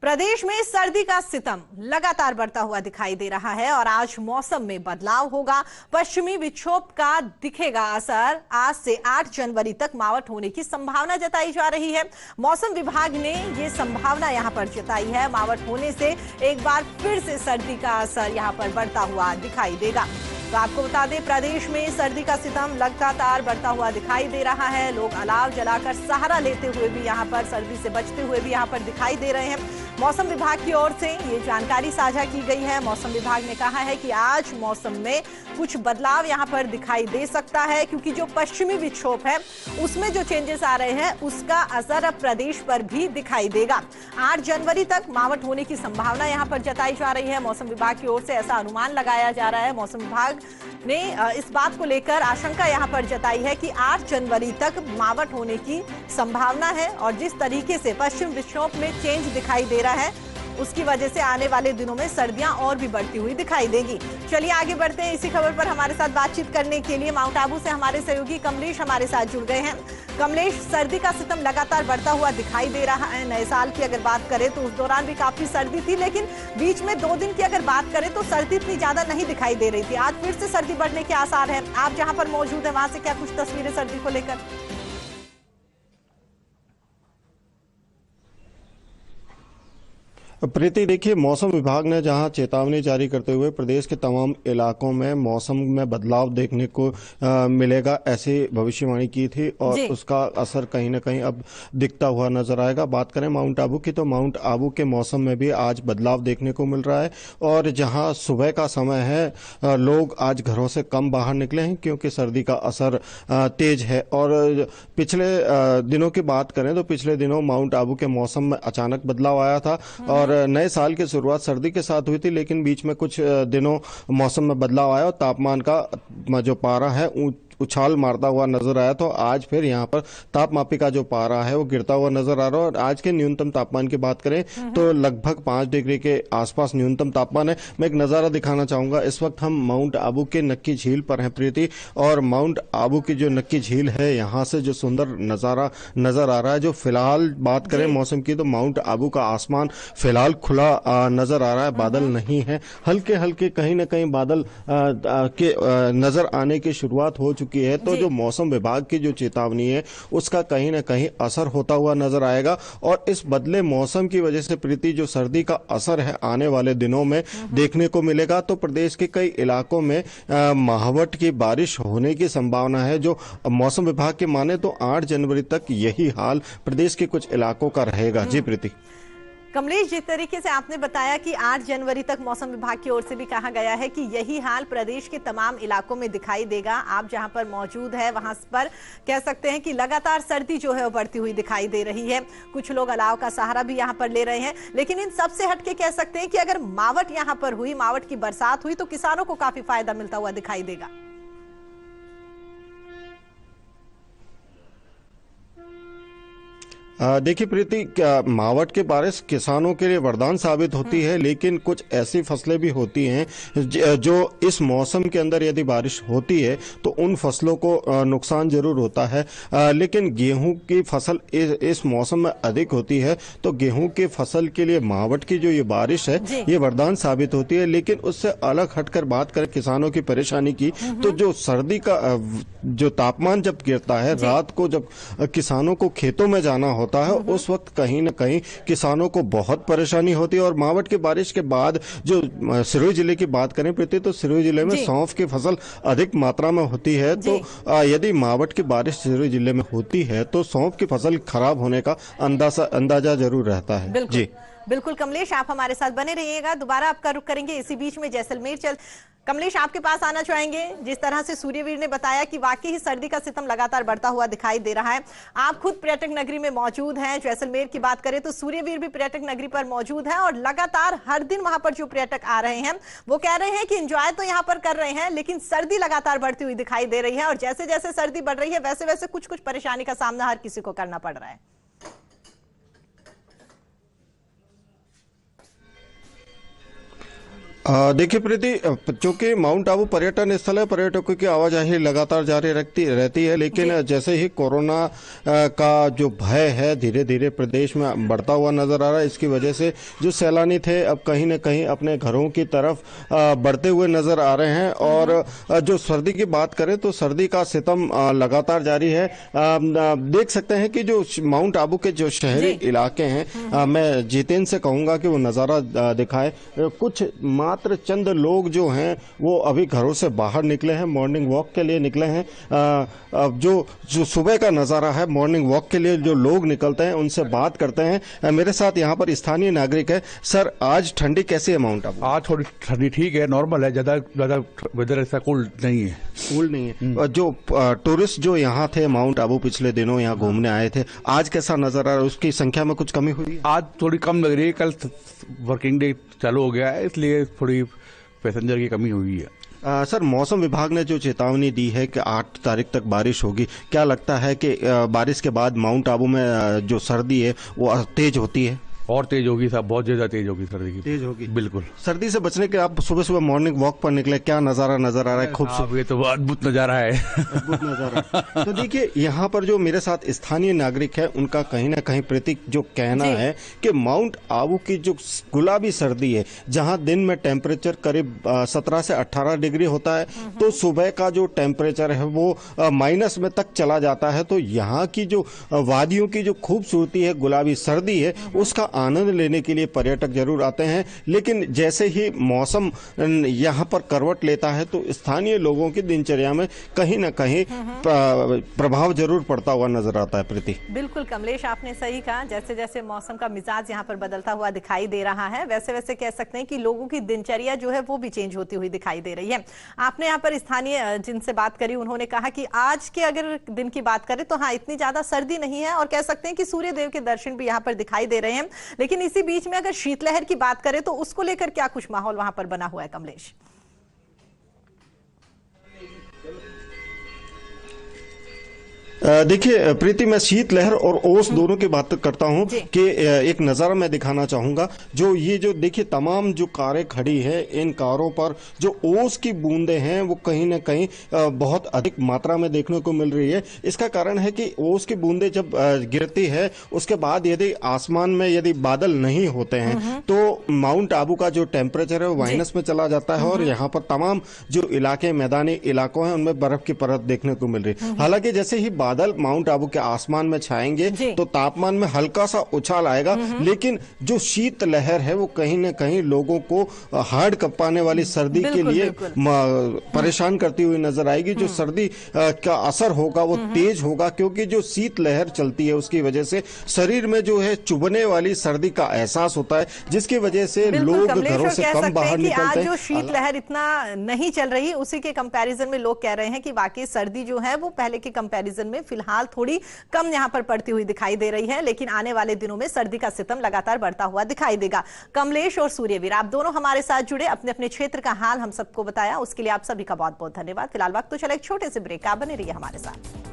प्रदेश में सर्दी का सितम लगातार बढ़ता हुआ दिखाई दे रहा है और आज मौसम में बदलाव होगा। पश्चिमी विक्षोभ का दिखेगा असर। आज से 8 जनवरी तक मावठ होने की संभावना जताई जा रही है। मौसम विभाग ने ये संभावना यहां पर जताई है। मावठ होने से एक बार फिर से सर्दी का असर यहां पर बढ़ता हुआ दिखाई देगा। तो आपको बता दें, प्रदेश में सर्दी का सितम लगातार बढ़ता हुआ दिखाई दे रहा है। लोग अलाव जलाकर सहारा लेते हुए भी यहां पर, सर्दी से बचते हुए भी यहां पर दिखाई दे रहे हैं। मौसम विभाग की ओर से ये जानकारी साझा की गई है। मौसम विभाग ने कहा है कि आज मौसम में कुछ बदलाव यहां पर दिखाई दे सकता है, क्योंकि जो पश्चिमी विक्षोभ है उसमें जो चेंजेस आ रहे हैं उसका असर अब प्रदेश पर भी दिखाई देगा। 8 जनवरी तक मावठ होने की संभावना यहां पर जताई जा रही है। मौसम विभाग की ओर से ऐसा अनुमान लगाया जा रहा है। मौसम विभाग ने इस बात को लेकर आशंका यहां पर जताई है कि 8 जनवरी तक मावठ होने की संभावना है और जिस तरीके से पश्चिम विक्षोभ में चेंज दिखाई दे रहा है उसकी वजह से आने वाले दिनों में सर्दियां और भी बढ़ती हुई दिखाई देगी। चलिए आगे बढ़ते हैं। इसी खबर पर हमारे साथ बातचीत करने के लिए माउंट आबू से हमारे सहयोगी कमलेश हमारे साथ जुड़ गए हैं। कमलेश, सर्दी का सितम लगातार बढ़ता हुआ दिखाई दे रहा है। नए साल की अगर बात करें तो उस दौरान भी काफी सर्दी थी, लेकिन बीच में 2 दिन की अगर बात करें तो सर्दी इतनी ज्यादा नहीं दिखाई दे रही थी। आज फिर से सर्दी बढ़ने के आसार है। आप जहां पर मौजूद है वहां से क्या कुछ तस्वीरें सर्दी को लेकर? प्रीति, देखिए, मौसम विभाग ने जहां चेतावनी जारी करते हुए प्रदेश के तमाम इलाकों में मौसम में बदलाव देखने को मिलेगा, ऐसी भविष्यवाणी की थी और उसका असर कहीं ना कहीं अब दिखता हुआ नजर आएगा। बात करें माउंट आबू की, तो माउंट आबू के मौसम में भी आज बदलाव देखने को मिल रहा है और जहां सुबह का समय है, लोग आज घरों से कम बाहर निकले हैं क्योंकि सर्दी का असर तेज है। और पिछले दिनों की बात करें तो पिछले दिनों माउंट आबू के मौसम में अचानक बदलाव आया था और नए साल की शुरुआत सर्दी के साथ हुई थी, लेकिन बीच में कुछ दिनों मौसम में बदलाव आया और तापमान का जो पारा है उछाल मारता हुआ नजर आया। तो आज फिर यहाँ पर तापमापी का जो पारा है वो गिरता हुआ नजर आ रहा है और आज के न्यूनतम तापमान की बात करें तो लगभग 5 डिग्री के आसपास न्यूनतम तापमान है। मैं एक नजारा दिखाना चाहूंगा। इस वक्त हम माउंट आबू के नक्की झील पर हैं प्रीति, और माउंट आबू की जो नक्की झील है यहाँ से जो सुंदर नजारा नजर आ रहा है। जो फिलहाल बात करें मौसम की तो माउंट आबू का आसमान फिलहाल खुला नजर आ रहा है, बादल नहीं है। हल्के हल्के कहीं ना कहीं बादल के नजर आने की शुरुआत हो चुकी है। तो जो मौसम विभाग की जो चेतावनी है उसका कहीं ना कहीं असर होता हुआ नजर आएगा और इस बदले मौसम की वजह से प्रीति जो सर्दी का असर है आने वाले दिनों में देखने को मिलेगा। तो प्रदेश के कई इलाकों में मावठ की बारिश होने की संभावना है। जो मौसम विभाग के माने तो 8 जनवरी तक यही हाल प्रदेश के कुछ इलाकों का रहेगा। जी प्रीति। कमलेश, जिस तरीके से आपने बताया कि 8 जनवरी तक मौसम विभाग की ओर से भी कहा गया है कि यही हाल प्रदेश के तमाम इलाकों में दिखाई देगा। आप जहां पर मौजूद है वहां पर कह सकते हैं कि लगातार सर्दी जो है वो बढ़ती हुई दिखाई दे रही है। कुछ लोग अलाव का सहारा भी यहां पर ले रहे हैं, लेकिन इन सबसे हटके कह सकते हैं कि अगर मावठ यहां पर हुई, मावठ की बरसात हुई तो किसानों को काफी फायदा मिलता हुआ दिखाई देगा। देखिए प्रीति, मावठ की बारिश किसानों के लिए वरदान साबित होती है, लेकिन कुछ ऐसी फसलें भी होती हैं जो इस मौसम के अंदर यदि बारिश होती है तो उन फसलों को नुकसान जरूर होता है। लेकिन गेहूं की फसल इस मौसम में अधिक होती है, तो गेहूं की फसल के लिए मावठ की जो ये बारिश है ये वरदान साबित होती है। लेकिन उससे अलग हटकर बात करें किसानों की परेशानी की, तो जो सर्दी का जो तापमान जब गिरता है, रात को जब किसानों को खेतों में जाना होता है, उस वक्त कहीं ना कहीं किसानों को बहुत परेशानी होती है। और मावठ की बारिश के बाद जो सिरोही जिले की बात करें प्रीति, तो सिरोही जिले में सौंफ की फसल अधिक मात्रा में होती है। तो यदि मावठ की बारिश सिरोही जिले में होती है तो सौंफ की फसल खराब होने का अंदाजा जरूर रहता है। जी बिल्कुल कमलेश, आप हमारे साथ बने रहिएगा। दोबारा आपका रुख करेंगे। इसी बीच में जैसलमेर कमलेश आपके पास आना चाहेंगे। जिस तरह से सूर्यवीर ने बताया कि वाकई ही सर्दी का सितम लगातार बढ़ता हुआ दिखाई दे रहा है। आप खुद पर्यटक नगरी में मौजूद हैं। जैसलमेर की बात करें तो सूर्यवीर भी पर्यटक नगरी पर मौजूद है और लगातार हर दिन वहां पर जो पर्यटक आ रहे हैं वो कह रहे हैं कि एंजॉय तो यहां पर कर रहे हैं, लेकिन सर्दी लगातार बढ़ती हुई दिखाई दे रही है और जैसे जैसे सर्दी बढ़ रही है वैसे वैसे कुछ कुछ परेशानी का सामना हर किसी को करना पड़ रहा है। देखिए प्रीति, चूंकि माउंट आबू पर्यटन स्थल है, पर्यटकों की आवाजाही लगातार जारी रहती है, लेकिन जैसे ही कोरोना का जो भय है धीरे धीरे प्रदेश में बढ़ता हुआ नजर आ रहा है। इसकी वजह से जो सैलानी थे अब कहीं न कहीं अपने घरों की तरफ बढ़ते हुए नजर आ रहे हैं। और जो सर्दी की बात करें तो सर्दी का सितम लगातार जारी है। देख सकते हैं कि जो माउंट आबू के जो शहरी इलाके हैं, मैं जितेंद्र से कहूंगा कि वो नजारा दिखाए। कुछ मात्र चंद लोग जो हैं वो अभी घरों से बाहर निकले हैं, मॉर्निंग वॉक के लिए निकले हैं। जो सुबह का नजारा है, मॉर्निंग वॉक के लिए जो लोग निकलते हैं उनसे बात करते हैं। मेरे साथ यहाँ पर स्थानीय नागरिक है। सर, आज ठंडी कैसी है माउंट आबू? आज थोड़ी ठंडी ठीक है, नॉर्मल है, ज्यादा वेदर ऐसा कूल नहीं है। कूल नहीं है। जो टूरिस्ट जो यहाँ थे माउंट आबू पिछले दिनों यहाँ घूमने आए थे, आज कैसा नजर आ रहा है? उसकी संख्या में कुछ कमी हुई है? आज थोड़ी कम लग रही है, कल वर्किंग डे चालू हो गया है, इसलिए थोड़ी पैसेंजर की कमी हुई है। सर, मौसम विभाग ने जो चेतावनी दी है कि 8 तारीख तक बारिश होगी, क्या लगता है कि बारिश के बाद माउंट आबू में जो सर्दी है वो तेज होती है? और तेज होगी साहब, बहुत ज्यादा तेज होगी सर्दी की। तेज होगी बिल्कुल। सर्दी से बचने के आप सुबह सुबह मॉर्निंग वॉक पर निकले, क्या नजारा नजर आ रहा है? खूबसूरत, ये तो अद्भुत नजारा है। अद्भुत नजारा। तो देखिए, यहाँ पर जो मेरे साथ स्थानीय नागरिक है उनका कहीं ना कहीं प्रतीक जो कहना है कि माउंट आबू की जो गुलाबी सर्दी है, जहाँ दिन में टेम्परेचर करीब 17 से 18 डिग्री होता है, तो सुबह का जो टेम्परेचर है वो माइनस में तक चला जाता है। तो यहाँ की जो वादियों की जो खूबसूरती है, गुलाबी सर्दी है, उसका आनंद लेने के लिए पर्यटक जरूर आते हैं। लेकिन जैसे ही मौसम यहाँ पर करवट लेता है तो स्थानीय लोगों की दिनचर्या में कहीं ना कहीं प्रभाव जरूर पड़ता हुआ नजर आता है। प्रीति, बिल्कुल कमलेश, आपने सही कहा। जैसे जैसे मौसम का मिजाज यहाँ पर बदलता हुआ दिखाई दे रहा है, वैसे वैसे कह सकते हैं कि लोगों की दिनचर्या जो है वो भी चेंज होती हुई दिखाई दे रही है। आपने यहाँ पर स्थानीय जिनसे बात करी, उन्होंने कहा कि आज के अगर दिन की बात करें तो हाँ, इतनी ज्यादा सर्दी नहीं है और कह सकते हैं कि सूर्य देव के दर्शन भी यहाँ पर दिखाई दे रहे हैं। लेकिन इसी बीच में अगर शीतलहर की बात करें तो उसको लेकर क्या कुछ माहौल वहां पर बना हुआ है कमलेश? देखिए प्रीति, मैं शीतलहर और ओस दोनों की बात करता हूं कि एक नज़ारा मैं दिखाना चाहूंगा। जो ये जो देखिए तमाम जो कारें खड़ी है, इन कारों पर जो ओस की बूंदें हैं वो कहीं ना कहीं बहुत अधिक मात्रा में देखने को मिल रही है। इसका कारण है कि ओस की बूंदें जब गिरती है उसके बाद यदि आसमान में यदि बादल नहीं होते हैं तो माउंट आबू का जो टेम्परेचर है वो माइनस में चला जाता है और यहाँ पर तमाम जो इलाके मैदानी इलाकों हैं उनमें बर्फ की परत देखने को मिल रही है। हालांकि जैसे ही बादल माउंट आबू के आसमान में छाएंगे तो तापमान में हल्का सा उछाल आएगा, लेकिन जो शीत लहर है वो कहीं न कहीं लोगों को हाड़ कंपाने वाली सर्दी के लिए परेशान करती हुई नजर आएगी। जो सर्दी का असर होगा वो तेज होगा, क्योंकि जो शीत लहर चलती है उसकी वजह से शरीर में जो है चुभने वाली सर्दी का एहसास होता है, जिसकी वजह से लोग घरों से कम बाहर निकलते हैं। जो शीत लहर इतना नहीं चल रही, उसी के कंपैरिजन में लोग कह रहे हैं कि वाकई सर्दी जो है वो पहले के कंपैरिजन में फिलहाल थोड़ी कम यहां पर पड़ती हुई दिखाई दे रही है, लेकिन आने वाले दिनों में सर्दी का सितम लगातार बढ़ता हुआ दिखाई देगा। कमलेश और सूर्यवीर, आप दोनों हमारे साथ जुड़े, अपने अपने क्षेत्र का हाल हम सबको बताया, उसके लिए आप सभी का बहुत बहुत धन्यवाद। फिलहाल वक्त तो चला एक छोटे से ब्रेक का, बने रहिए हमारे साथ।